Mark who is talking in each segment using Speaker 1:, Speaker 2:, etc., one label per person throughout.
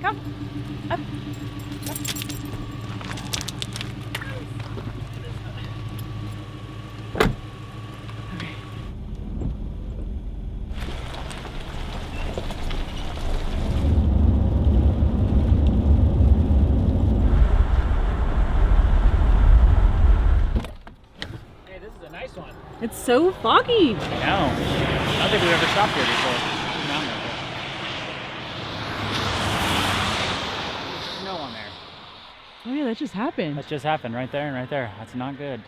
Speaker 1: come. Up. Up. Okay.
Speaker 2: Hey, this is a nice one.
Speaker 1: It's so foggy.
Speaker 2: I know. I don't think we've ever stopped here before. Down there. Snow on there.
Speaker 1: Oh yeah, that just happened.
Speaker 2: That just happened right there and right there. That's not good.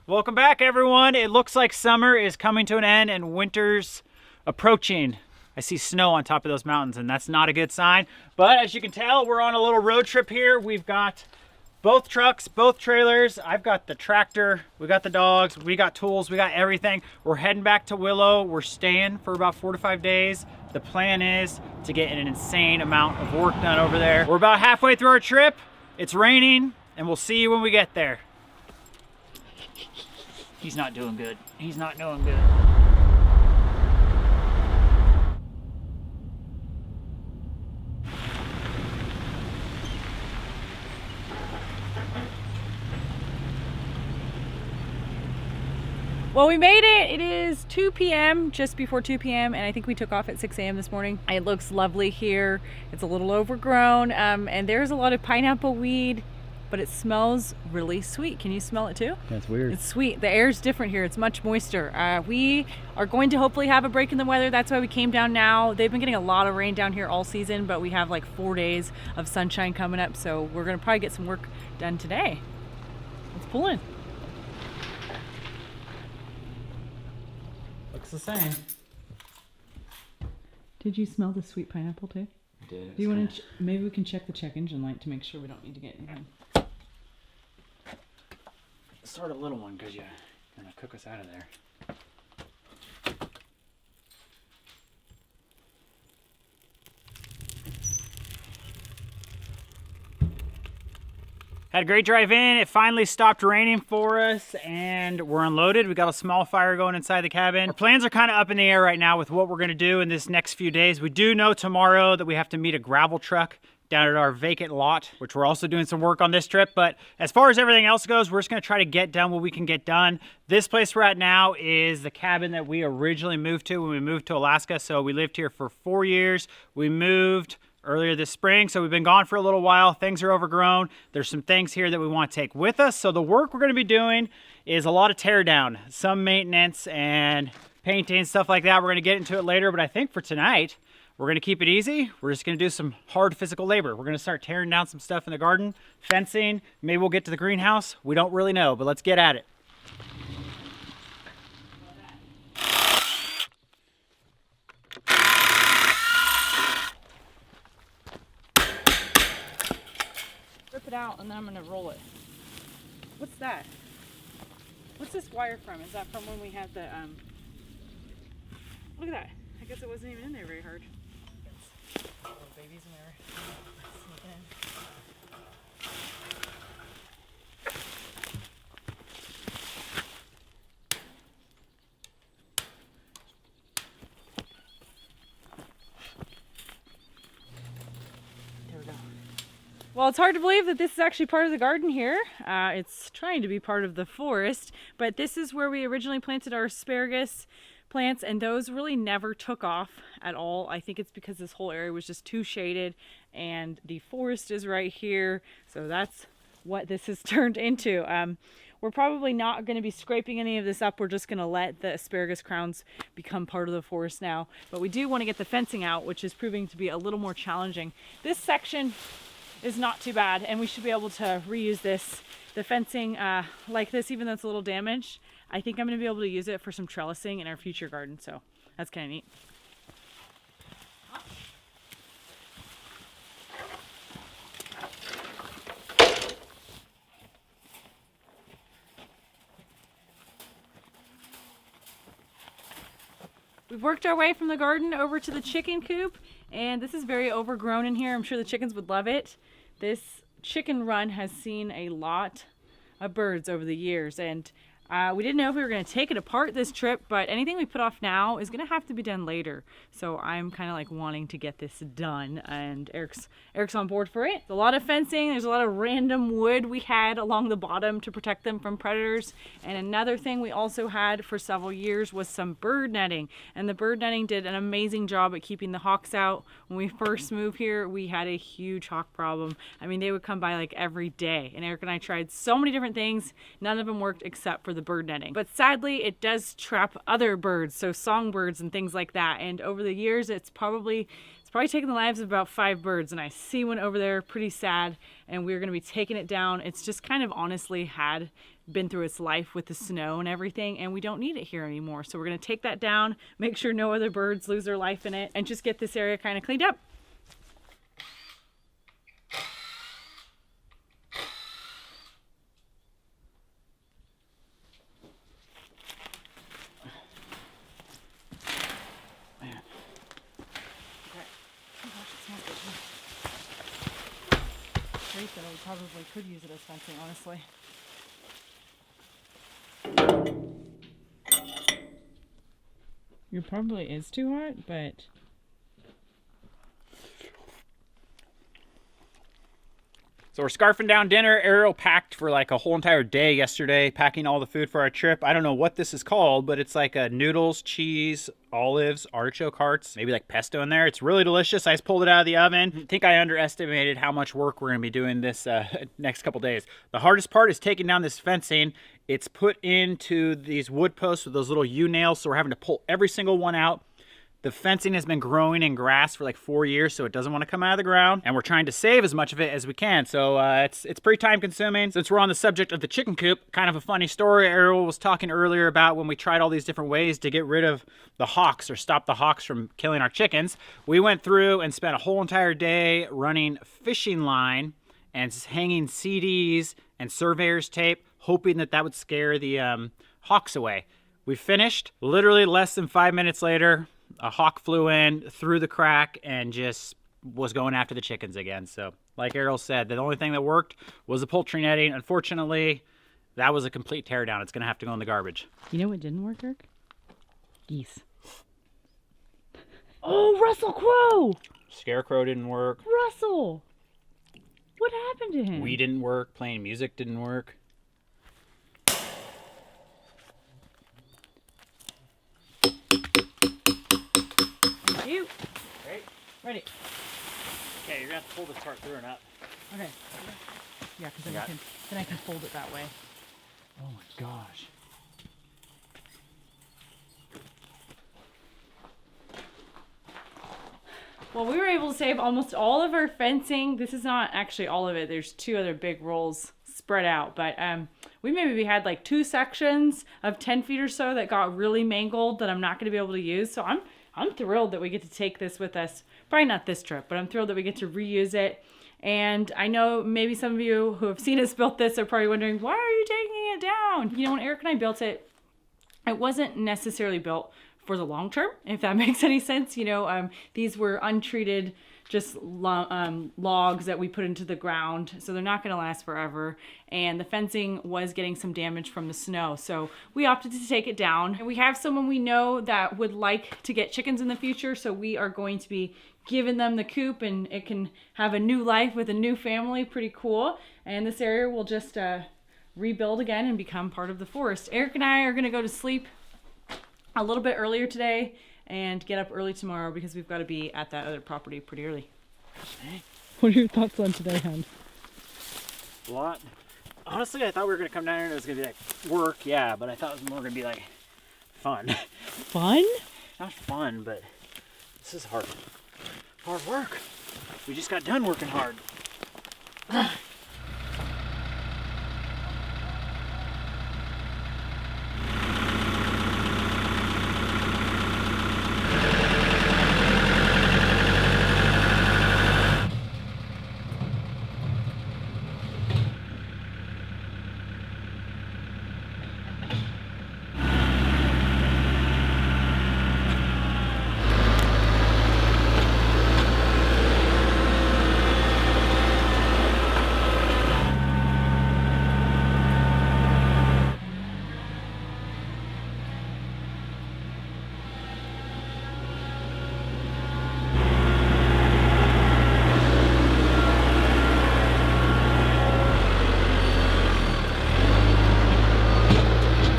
Speaker 2: Welcome back, everyone. It looks like summer is coming to an end and winter's approaching. I see snow on top of those mountains, and that's not a good sign. But as you can tell, we're on a little road trip here. We've got both trucks, both trailers. I've got the tractor, we got the dogs, we got tools, we got everything. We're heading back to Willow. We're staying for about 4 to 5 days. The plan is to get an insane amount of work done over there. We're about halfway through our trip. It's raining, and we'll see you when we get there. He's not doing good. He's not doing good.
Speaker 1: Well, we made it. It is 2 p.m., just before 2 p.m., and I think we took off at 6 a.m. this morning. It looks lovely here. It's a little overgrown, and there's a lot of pineapple weed, but it smells really sweet. Can you smell it too?
Speaker 2: That's weird.
Speaker 1: It's sweet. The air's different here. It's much moister. We are going to hopefully have a break in the weather. That's why we came down now. They've been getting a lot of rain down here all season, but we have like 4 days of sunshine coming up, so we're gonna probably get some work done today. Let's pull in.
Speaker 2: Looks the same.
Speaker 1: Did you smell the sweet pineapple too?
Speaker 2: I did.
Speaker 1: Do you want to? Maybe we can check the check engine light to make sure we don't need to get anything.
Speaker 2: Start a little one because you're gonna cook us out of there. Had a great drive in. It finally stopped raining for us and we're unloaded. We got a small fire going inside the cabin. Our plans are kind of up in the air right now with what we're gonna do in this next few days. We do know tomorrow that we have to meet a gravel truck down at our vacant lot, which we're also doing some work on this trip. But as far as everything else goes, we're just gonna try to get done what we can get done. This place we're at now is the cabin that we originally moved to when we moved to Alaska. So we lived here for 4 years. We moved earlier this spring, so we've been gone for a little while. Things are overgrown. There's some things here that we want to take with us. So the work we're going to be doing is a lot of tear down, some maintenance and painting, stuff like that. We're going to get into it later, but I think for tonight, we're going to keep it easy. We're just going to do some hard physical labor. We're going to start tearing down some stuff in the garden, fencing. Maybe we'll get to the greenhouse. We don't really know, but let's get at it.
Speaker 1: Rip it out and then I'm gonna roll it. What's that? What's this wire from? Is that from when we had the look at that. I guess it wasn't even in there very hard.
Speaker 2: Little babies in there. Sneaking in.
Speaker 1: Well, it's hard to believe that this is actually part of the garden here. It's trying to be part of the forest, but this is where we originally planted our asparagus plants, and those really never took off at all. I think it's because this whole area was just too shaded, and the forest is right here, so that's what this has turned into. We're probably not going to be scraping any of this up. We're just going to let the asparagus crowns become part of the forest now, but we do want to get the fencing out, which is proving to be a little more challenging. This section is not too bad, and we should be able to reuse this. The fencing like this, even though it's a little damaged, I think I'm going to be able to use it for some trellising in our future garden, so that's kind of neat. We've worked our way from the garden over to the chicken coop, and this is very overgrown in here. I'm sure the chickens would love it. This chicken run has seen a lot of birds over the years, and We didn't know if we were going to take it apart this trip, but anything we put off now is going to have to be done later. So I'm kind of like wanting to get this done, and Eric's on board for it. A lot of fencing. There's a lot of random wood we had along the bottom to protect them from predators. And another thing we also had for several years was some bird netting. And the bird netting did an amazing job at keeping the hawks out. When we first moved here, we had a huge hawk problem. I mean, they would come by like every day. And Eric and I tried so many different things. None of them worked except for the bird netting. But sadly, it does trap other birds, so songbirds and things like that. And over the years, it's probably taken the lives of about 5 birds. And I see one over there, pretty sad. And we're going to be taking it down. It's just kind of honestly had been through its life with the snow and everything, and we don't need it here anymore. So we're going to take that down, make sure no other birds lose their life in it, and just get this area kind of cleaned up. Great that I probably could use it as fencing, honestly. It probably is too hot, but
Speaker 2: So we're scarfing down dinner. Arielle packed for like a whole entire day yesterday, packing all the food for our trip. I don't know what this is called, but it's like noodles, cheese, olives, artichoke hearts, maybe like pesto in there. It's really delicious. I just pulled it out of the oven. I think I underestimated how much work we're gonna be doing this next couple days. The hardest part is taking down this fencing. It's put into these wood posts with those little U-nails, so we're having to pull every single one out. The fencing has been growing in grass for like 4 years, so it doesn't want to come out of the ground. And we're trying to save as much of it as we can. So it's pretty time consuming. Since we're on the subject of the chicken coop, kind of a funny story. Arielle was talking earlier about when we tried all these different ways to get rid of the hawks or stop the hawks from killing our chickens. We went through and spent a whole entire day running fishing line and hanging CDs and surveyor's tape, hoping that that would scare the hawks away. We finished. Literally less than 5 minutes later, a hawk flew in through the crack and just was going after the chickens again. So like Arielle said, the only thing that worked was the poultry netting. Unfortunately, that was a complete teardown. It's going to have to go in the garbage.
Speaker 1: You know what didn't work, Eric? Geese. Oh, Russell Crowe!
Speaker 2: Scarecrow didn't work.
Speaker 1: Russell! What happened to him?
Speaker 2: We didn't work. Playing music didn't work.
Speaker 1: You.
Speaker 2: Right?
Speaker 1: Ready.
Speaker 2: Okay, you're going to have to pull this part through and up.
Speaker 1: Okay. Yeah, because then I can fold it that way.
Speaker 2: Oh my gosh.
Speaker 1: Well, we were able to save almost all of our fencing. This is not actually all of it. There's 2 other big rolls spread out, but we maybe had like 2 sections of 10 feet or so that got really mangled that I'm not going to be able to use. So I'm thrilled that we get to take this with us. Probably not this trip, but I'm thrilled that we get to reuse it. And I know maybe some of you who have seen us build this are probably wondering, why are you taking it down? You know, when Eric and I built it, it wasn't necessarily built for the long term, if that makes any sense. You know, these were untreated, just logs that we put into the ground, so they're not going to last forever. And the fencing was getting some damage from the snow, so we opted to take it down. And we have someone we know that would like to get chickens in the future, so we are going to be giving them the coop, and it can have a new life with a new family. Pretty cool. And this area will just rebuild again and become part of the forest. Eric and I are going to go to sleep a little bit earlier today and get up early tomorrow because we've got to be at that other property pretty early. What are your thoughts on today, hon?
Speaker 2: A lot. Honestly, I thought we were going to come down here and it was going to be like work, yeah, but I thought it was more going to be like fun.
Speaker 1: Fun?
Speaker 2: Not fun, but this is hard. Hard work. We just got done working hard.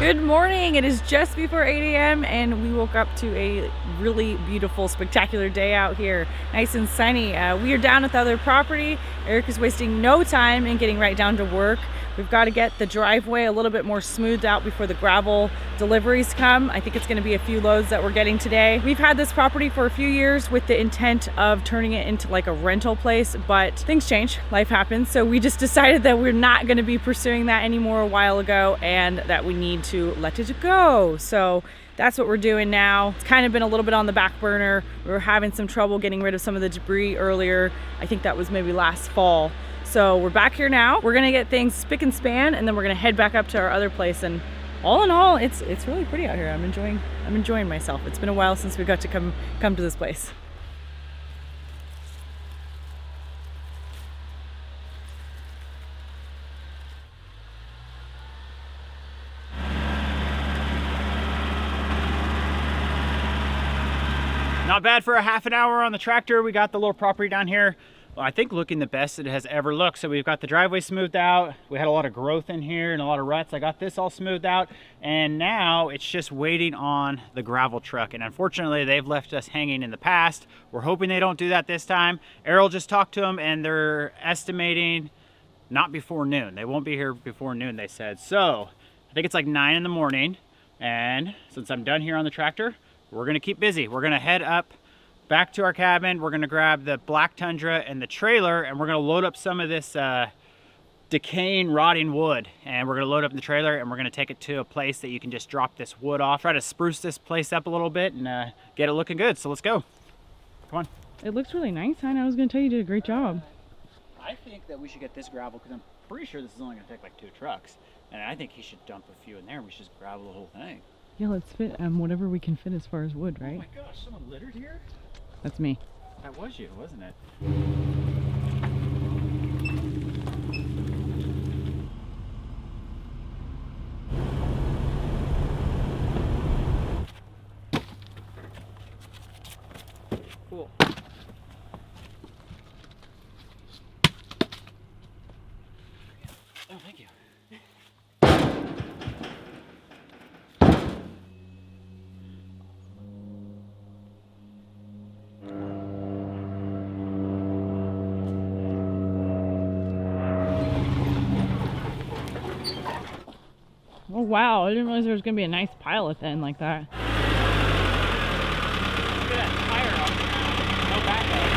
Speaker 1: Good morning. It is just before 8 a.m. and we woke up to a really beautiful, spectacular day out here. Nice and sunny. We are down at the other property. Eric is wasting no time in getting right down to work. We've got to get the driveway a little bit more smoothed out before the gravel deliveries come. I think it's going to be a few loads that we're getting today. We've had this property for a few years with the intent of turning it into like a rental place, but things change, life happens. So we just decided that we're not going to be pursuing that anymore a while ago and that we need to let it go. So that's what we're doing now. It's kind of been a little bit on the back burner. We were having some trouble getting rid of some of the debris earlier. I think that was maybe last fall. So we're back here now. We're gonna get things spick and span, and then we're gonna head back up to our other place. And all in all, it's really pretty out here. I'm enjoying myself. It's been a while since we got to come to this place.
Speaker 2: Not bad for a half an hour on the tractor. We got the little property down here, well, I think looking the best it has ever looked. So we've got the driveway smoothed out. We had a lot of growth in here and a lot of ruts. I got this all smoothed out, and now it's just waiting on the gravel truck. And unfortunately, they've left us hanging in the past. We're hoping they don't do that this time. Arielle just talked to them, and they're estimating not before noon. They won't be here before noon, they said. So I think it's like 9 in the morning. And since I'm done here on the tractor, we're gonna keep busy. We're gonna head up back to our cabin. We're gonna grab the black Tundra and the trailer, and we're gonna load up some of this decaying, rotting wood. And we're gonna load up in the trailer, and we're gonna take it to a place that you can just drop this wood off. Try to spruce this place up a little bit and get it looking good. So let's go. Come on.
Speaker 1: It looks really nice, hon. I was gonna tell you did a great job.
Speaker 2: I think that we should get this gravel because I'm pretty sure this is only gonna take like 2 trucks. And I think he should dump a few in there and we should just gravel the whole thing.
Speaker 1: Yeah, let's fit whatever we can fit as far as wood, right?
Speaker 2: Oh my gosh, someone littered here?
Speaker 1: That's me.
Speaker 2: That was you, wasn't it? Cool. Oh, thank you.
Speaker 1: Oh wow, I didn't realize there was gonna be a nice pile at the end like that.
Speaker 2: Look at that tire off the ground. No backup.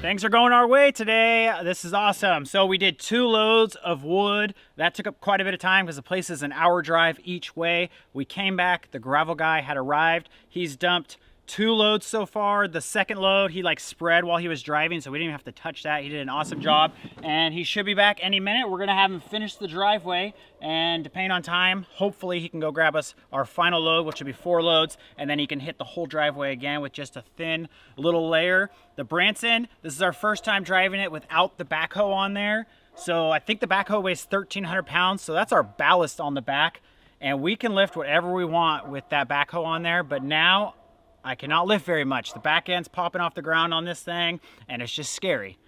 Speaker 2: Things are going our way today. This is awesome. So we did 2 loads of wood. That took up quite a bit of time because the place is an hour drive each way. We came back, the gravel guy had arrived. He's dumped 2 loads so far. The second load he like spread while he was driving, so we didn't even have to touch that. He did an awesome job, and he should be back any minute. We're gonna have him finish the driveway, and depending on time, hopefully he can go grab us our final load, which will be 4 loads, and then he can hit the whole driveway again with just a thin little layer. The Branson, this is our first time driving it without the backhoe on there. So I think the backhoe weighs 1,300 pounds, so that's our ballast on the back, and we can lift whatever we want with that backhoe on there. But now I cannot lift very much. The back end's popping off the ground on this thing, and it's just scary.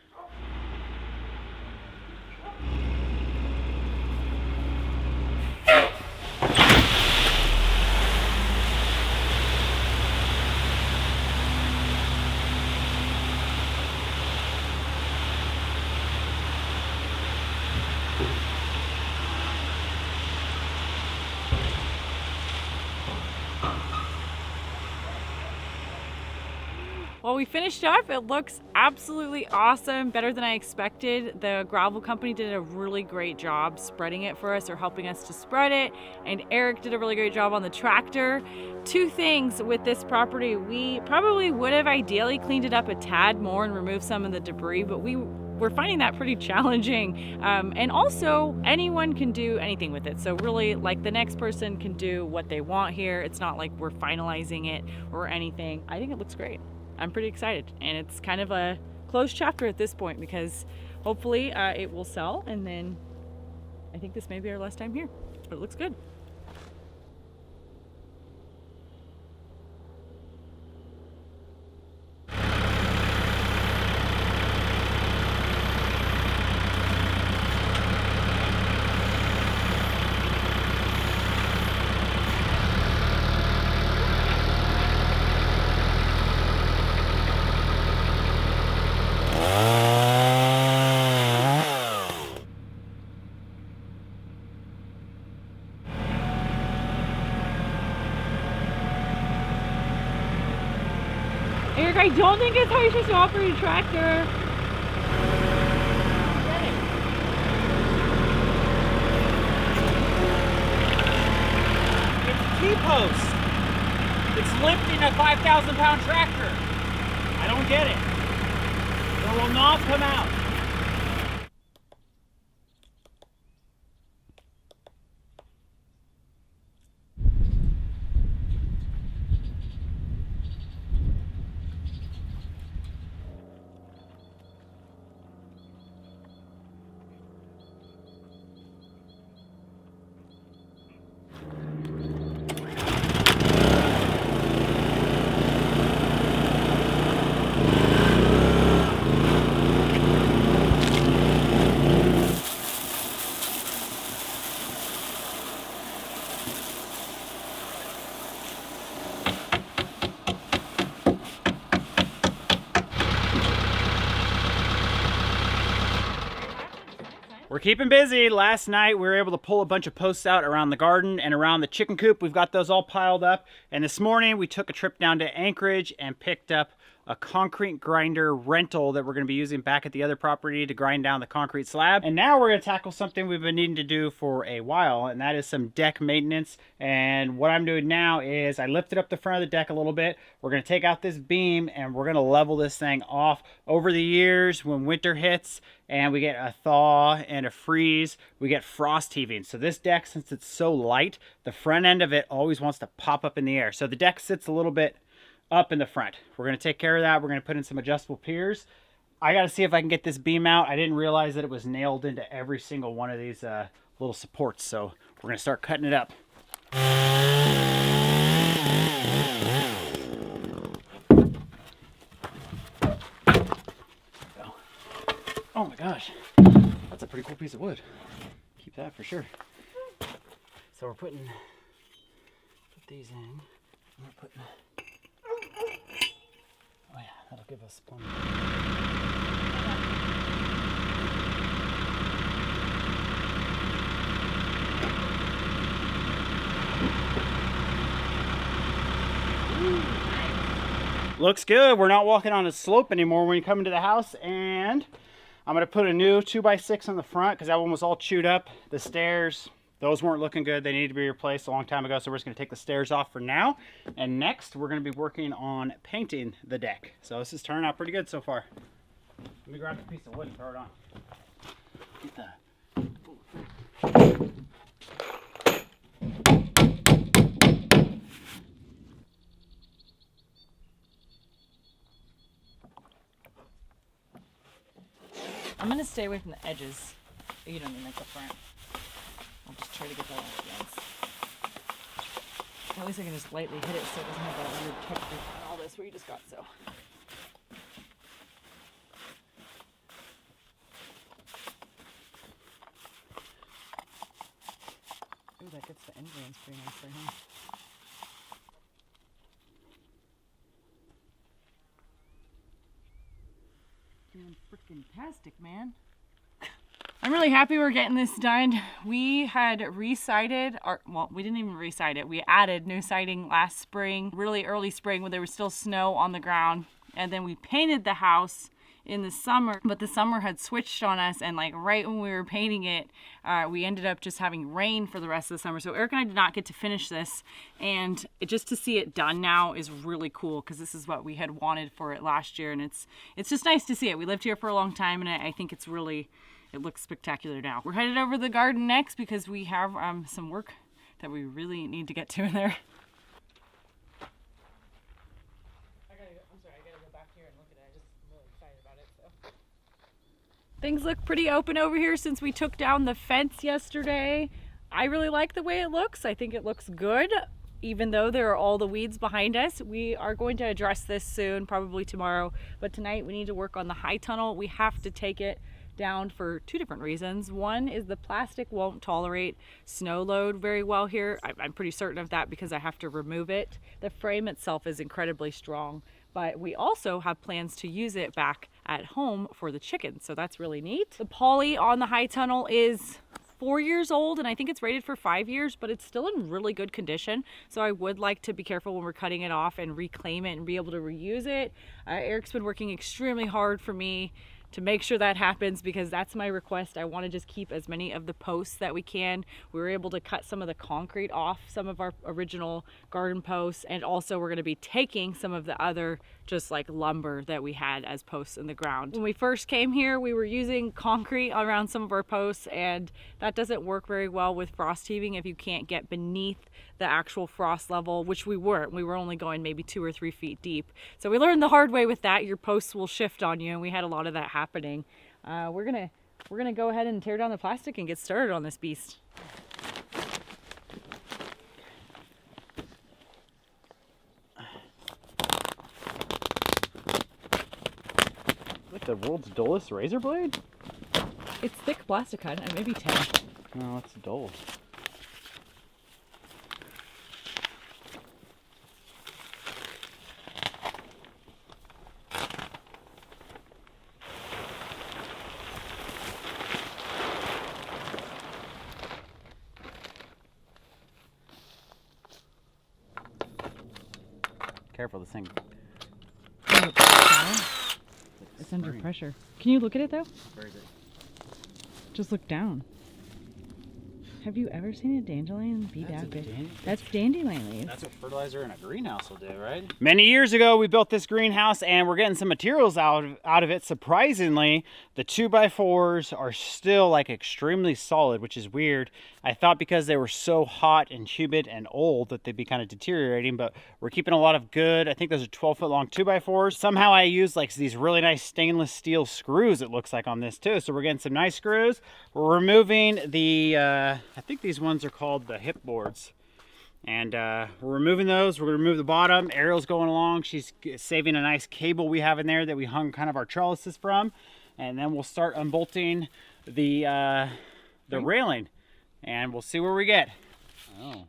Speaker 1: Well, we finished up. It looks absolutely awesome, better than I expected. The gravel company did a really great job spreading it for us, or helping us to spread it, and Eric did a really great job on the tractor. 2 things with this property: we probably would have ideally cleaned it up a tad more and removed some of the debris, but we we're finding that pretty challenging. And also anyone can do anything with it. So really, like, the next person can do what they want here. It's not like we're finalizing it or anything. I think it looks great. I'm pretty excited, and it's kind of a closed chapter at this point because hopefully it will sell, and then I think this may be our last time here, but it looks good. Eric, I don't think it's how you're supposed to operate a tractor.
Speaker 2: It's a T-post. It's lifting a 5,000-pound tractor. I don't get it. It will not come out. We're keeping busy. Last night we were able to pull a bunch of posts out around the garden and around the chicken coop. We've got those all piled up. And this morning we took a trip down to Anchorage and picked up a concrete grinder rental that we're going to be using back at the other property to grind down the concrete slab. And now we're going to tackle something we've been needing to do for a while, and that is some deck maintenance. And what I'm doing now is I lifted up the front of the deck a little bit. We're going to take out this beam and we're going to level this thing off. Over the years, when winter hits and we get a thaw and a freeze, we get frost heaving. So this deck, since it's so light, the front end of it always wants to pop up in the air. So the deck sits a little bit up in the front. We're going to take care of that. We're going to put in some adjustable piers. I got to see if I can get this beam out. I didn't realize that it was nailed into every single one of these little supports. So we're going to start cutting it up. Oh my gosh, that's a pretty cool piece of wood. Keep that for sure. So we're put these in. We're putting, oh yeah, that'll give us plenty. Looks good. We're not walking on a slope anymore when you come into the house, and I'm going to put a new 2x6 on the front because that one was all chewed up. The stairs, those weren't looking good. They needed to be replaced a long time ago, so we're just going to take the stairs off for now. And next, we're going to be working on painting the deck. So this is turning out pretty good so far. Let me grab a piece of wood and throw it on. Get the...
Speaker 1: I'm going to stay away from the edges. You don't mean like the front. I'll just try to get that off the ends. At least I can just lightly hit it so it doesn't have that weird texture and all this where you just got so. Ooh, that gets the end grains pretty nicely, huh? Freaking tastic, man. I'm really happy we're getting this done. We had re-sided, well, we didn't even re-side it. We added new siding last spring, really early spring when there was still snow on the ground. And then we painted the house in the summer, but the summer had switched on us, and like right when we were painting it, we ended up just having rain for the rest of the summer. So Eric and I did not get to finish this, and just to see it done now is really cool because this is what we had wanted for it last year, and it's just nice to see it. We lived here for a long time, and I think it's really, it looks spectacular now. We're headed over to the garden next because we have some work that we really need to get to in there. Things look pretty open over here since we took down the fence yesterday. I really like the way it looks. I think it looks good, even though there are all the weeds behind us. We are going to address this soon, probably tomorrow, but tonight we need to work on the high tunnel. We have to take it down for two different reasons. One is the plastic won't tolerate snow load very well here. I'm pretty certain of that because I have to remove it. The frame itself is incredibly strong, but we also have plans to use it back at home for the chickens, so that's really neat. The poly on the high tunnel is 4 years old, and I think it's rated for 5 years, but it's still in really good condition. So I would like to be careful when we're cutting it off and reclaim it and be able to reuse it. Eric's been working extremely hard for me to make sure that happens because that's my request. I want to just keep as many of the posts that we can. We were able to cut some of the concrete off some of our original garden posts, and also we're going to be taking some of the other just like lumber that we had as posts in the ground. When we first came here, we were using concrete around some of our posts, and that doesn't work very well with frost heaving if you can't get beneath the actual frost level, which we weren't. We were only going maybe 2 or 3 feet deep. So we learned the hard way with that. Your posts will shift on you, and we had a lot of that happening. We're gonna go ahead and tear down the plastic and get started on this beast.
Speaker 2: Like the world's dullest razor blade?
Speaker 1: It's thick plastic, maybe 10.
Speaker 2: No, it's dull. Careful, this thing.
Speaker 1: It's under pressure. Can you look at it though?
Speaker 2: Very good.
Speaker 1: Just look down. Have you ever seen a dandelion be that big? That's dandelion leaves.
Speaker 2: That's what fertilizer in a greenhouse will do, right? Many years ago, we built this greenhouse and we're getting some materials out of it. Surprisingly, the 2x4s are still like extremely solid, which is weird. I thought because they were so hot and humid and old that they'd be kind of deteriorating, but we're keeping a lot of good. I think those are 12-foot long 2x4s. Somehow I used like these really nice stainless steel screws, it looks like, on this too. So we're getting some nice screws. We're removing the, I think these ones are called the hip boards. And we're removing those. We're going to remove the bottom. Arielle's going along. She's saving a nice cable we have in there that we hung kind of our trellises from. And then we'll start unbolting the railing. And we'll see where we get. Oh.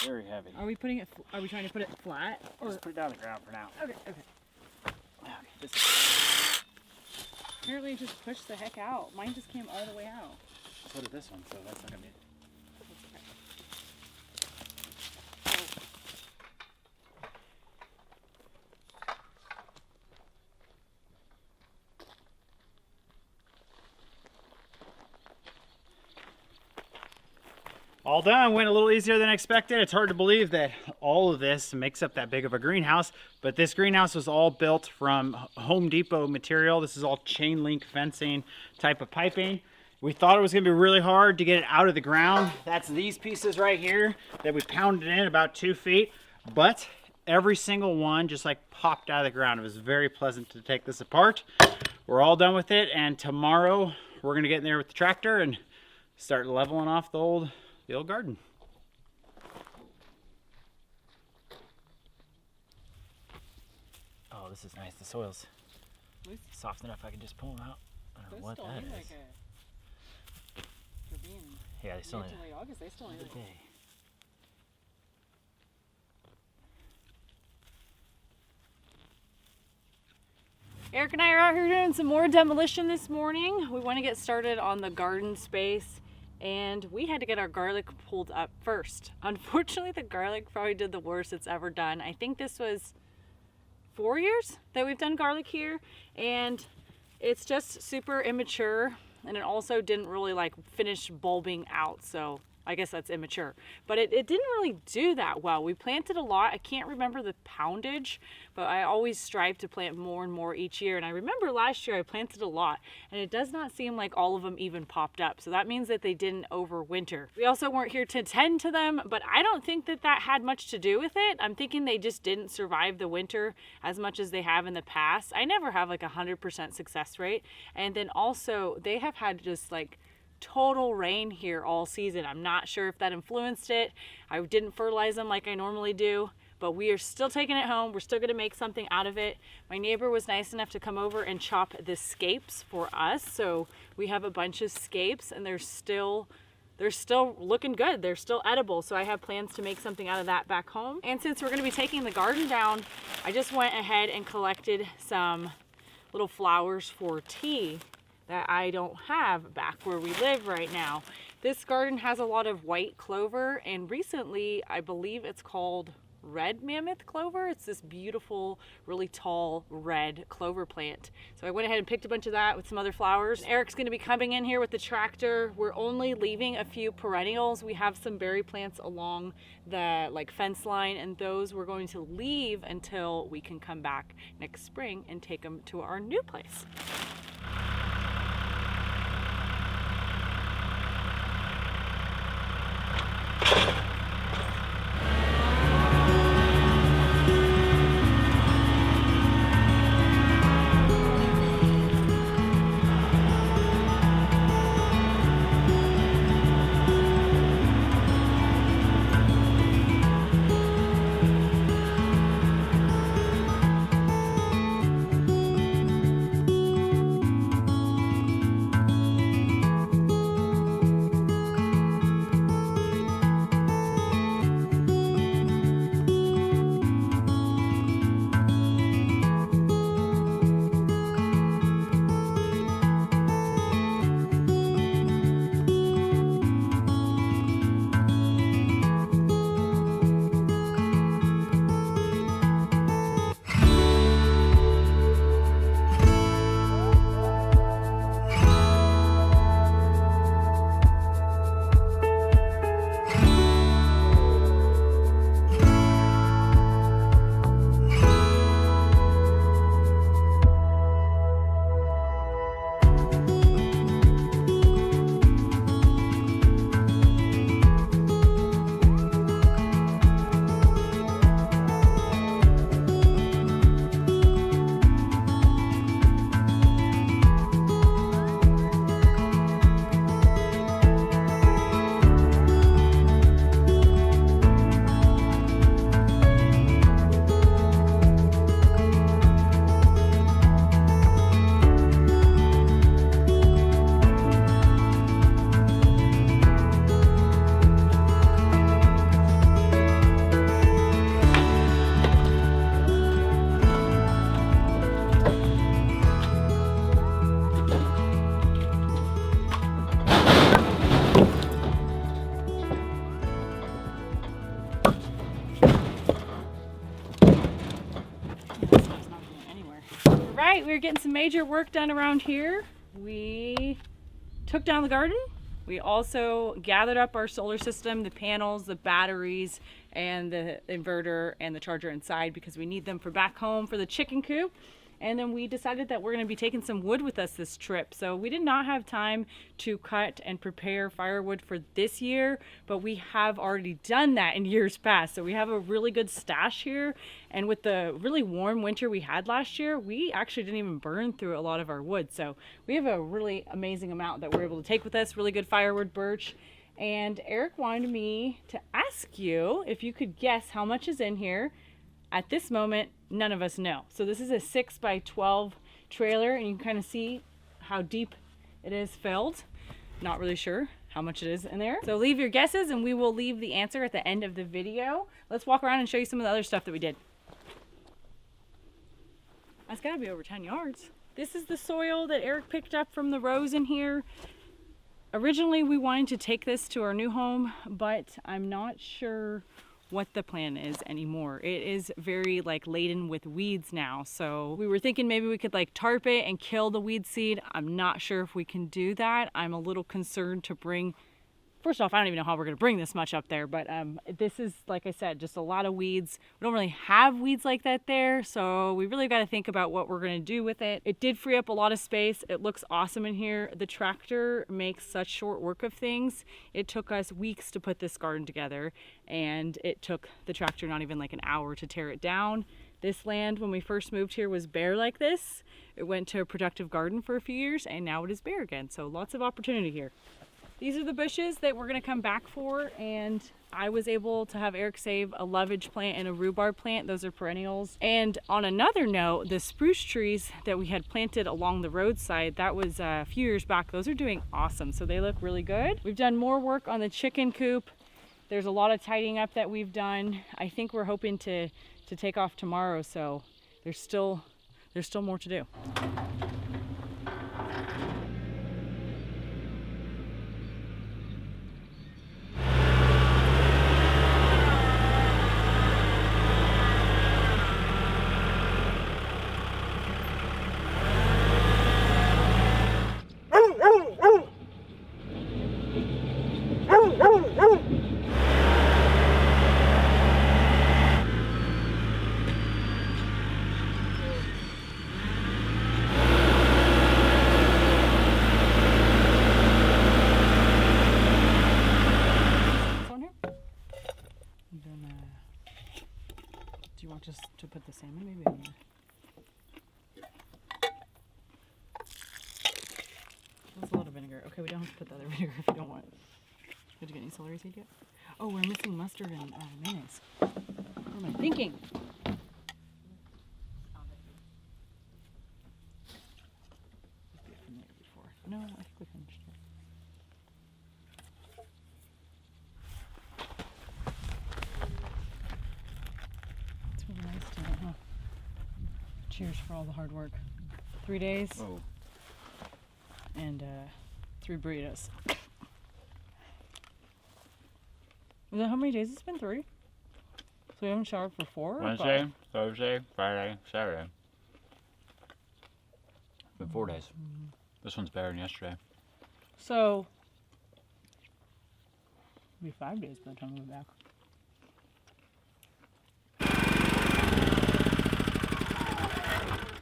Speaker 2: Very heavy.
Speaker 1: Are we putting it? Are we trying to put it flat? Or
Speaker 2: just put it down on the ground for now.
Speaker 1: Okay.
Speaker 2: Okay. This is...
Speaker 1: Apparently it just pushed the heck out. Mine just came all the way out.
Speaker 2: So did this one, so that's not gonna be. All done. Went a little easier than expected. It's hard to believe that all of this makes up that big of a greenhouse, but this greenhouse was all built from Home Depot material. This is all chain link fencing type of piping. We thought it was gonna be really hard to get it out of the ground. That's these pieces right here that we pounded in about 2 feet, but every single one just like popped out of the ground. It was very pleasant to take this apart. We're all done with it, and tomorrow we're gonna get in there with the tractor and start leveling off the old garden. Oh, this is nice. The soil's soft enough I can just pull them out. I don't know what that is. Yeah, they still need
Speaker 1: late August. They still need
Speaker 2: a day.
Speaker 1: Eric and I are out here doing some more demolition this morning. We want to get started on the garden space and we had to get our garlic pulled up first. Unfortunately, the garlic probably did the worst it's ever done. I think this was 4 years that we've done garlic here, and it's just super immature, and it also didn't really like finish bulbing out, so I guess that's immature. But it didn't really do that well. We planted a lot. I can't remember the poundage, but I always strive to plant more and more each year. And I remember last year I planted a lot, and it does not seem like all of them even popped up. So that means that they didn't overwinter. We also weren't here to tend to them, but I don't think that that had much to do with it. I'm thinking they just didn't survive the winter as much as they have in the past. I never have like 100% success rate. And then also they have had just like total rain here all season. I'm not sure if that influenced it. I didn't fertilize them like I normally do, but we are still taking it home. We're still going to make something out of it. My neighbor was nice enough to come over and chop the scapes for us, so we have a bunch of scapes, and they're still looking good. They're still edible, so I have plans to make something out of that back home. And since we're going to be taking the garden down, I just went ahead and collected some little flowers for tea that I don't have back where we live right now. This garden has a lot of white clover, and recently I believe it's called red mammoth clover. It's this beautiful, really tall red clover plant. So I went ahead and picked a bunch of that with some other flowers. Eric's gonna be coming in here with the tractor. We're only leaving a few perennials. We have some berry plants along the fence line, and those we're going to leave until we can come back next spring and take them to our new place. We're getting some major work done around here. We took down the garden. We also gathered up our solar system, the panels, the batteries, and the inverter and the charger inside because we need them for back home for the chicken coop. And then we decided that we're going to be taking some wood with us this trip. So we did not have time to cut and prepare firewood for this year, but we have already done that in years past. So we have a really good stash here. And with the really warm winter we had last year, we actually didn't even burn through a lot of our wood. So we have a really amazing amount that we're able to take with us, really good firewood, birch. And Eric wanted me to ask you if you could guess how much is in here. At this moment, none of us know. So this is a 6x12 trailer, and you can kind of see how deep it is filled. Not really sure how much it is in there. So leave your guesses, and we will leave the answer at the end of the video. Let's walk around and show you some of the other stuff that we did. That's gotta be over 10 yards. This is the soil that Eric picked up from the rows in here. Originally, we wanted to take this to our new home, but I'm not sure what the plan is anymore. It is very like laden with weeds now. So we were thinking maybe we could like tarp it and kill the weed seed. I'm not sure if we can do that. I'm a little concerned to bring, first off, I don't even know how we're gonna bring this much up there, but this is, like I said, just a lot of weeds. We don't really have weeds like that there, so we really got to think about what we're gonna do with it. It did free up a lot of space. It looks awesome in here. The tractor makes such short work of things. It took us weeks to put this garden together, and it took the tractor not even like an hour to tear it down. This land, when we first moved here, was bare like this. It went to a productive garden for a few years, and now it is bare again, so lots of opportunity here. These are the bushes that we're gonna come back for, and I was able to have Eric save a lovage plant and a rhubarb plant. Those are perennials. And on another note, the spruce trees that we had planted along the roadside, that was a few years back, those are doing awesome. So they look really good. We've done more work on the chicken coop. There's a lot of tidying up that we've done. I think we're hoping to take off tomorrow, so there's still more to do. Do you want just to put the salmon maybe in there? That's a lot of vinegar. Okay, we don't have to put the other vinegar if you don't want. Did you get any celery seed yet? Oh, we're missing mustard and mayonnaise. What am I thinking? No, I think we finished it. It's really nice tonight, huh? Cheers for all the hard work. 3 days.
Speaker 2: Oh.
Speaker 1: And 3 burritos. Is that how many days it's been? 3? So we haven't showered for 4?
Speaker 3: Wednesday, Thursday, Friday, Saturday. It's been 4 days. This one's better than yesterday.
Speaker 1: So it'll be 5 days by the time we get back.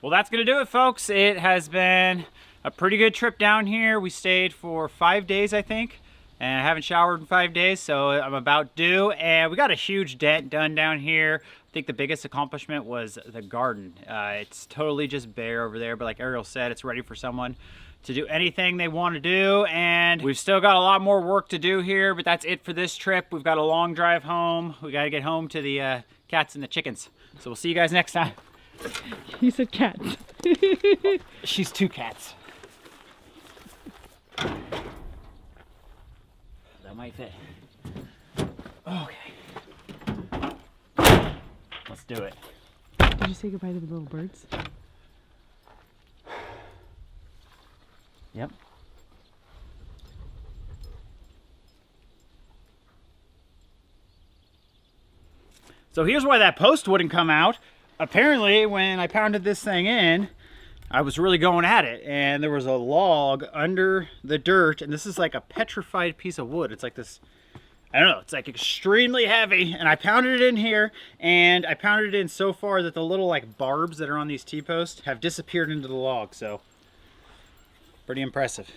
Speaker 2: Well, that's gonna do it, folks. It has been a pretty good trip down here. We stayed for 5 days, I think, and I haven't showered in 5 days, so I'm about due. And we got a huge dent done down here. I think the biggest accomplishment was the garden. It's totally just bare over there, but like Arielle said, it's ready for someone to do anything they want to do. And we've still got a lot more work to do here, but that's it for this trip. We've got a long drive home. We got to get home to the cats and the chickens. So we'll see you guys next time.
Speaker 1: You said cats.
Speaker 2: She's 2 cats. That might fit. Okay. Let's do it.
Speaker 1: Did you say goodbye to the little birds?
Speaker 2: Yep. So here's why that post wouldn't come out. Apparently, when I pounded this thing in, I was really going at it, and there was a log under the dirt, and this is like a petrified piece of wood. It's like this, I don't know, it's like extremely heavy, and I pounded it in here, and I pounded it in so far that the little like barbs that are on these T-posts have disappeared into the log, so pretty impressive.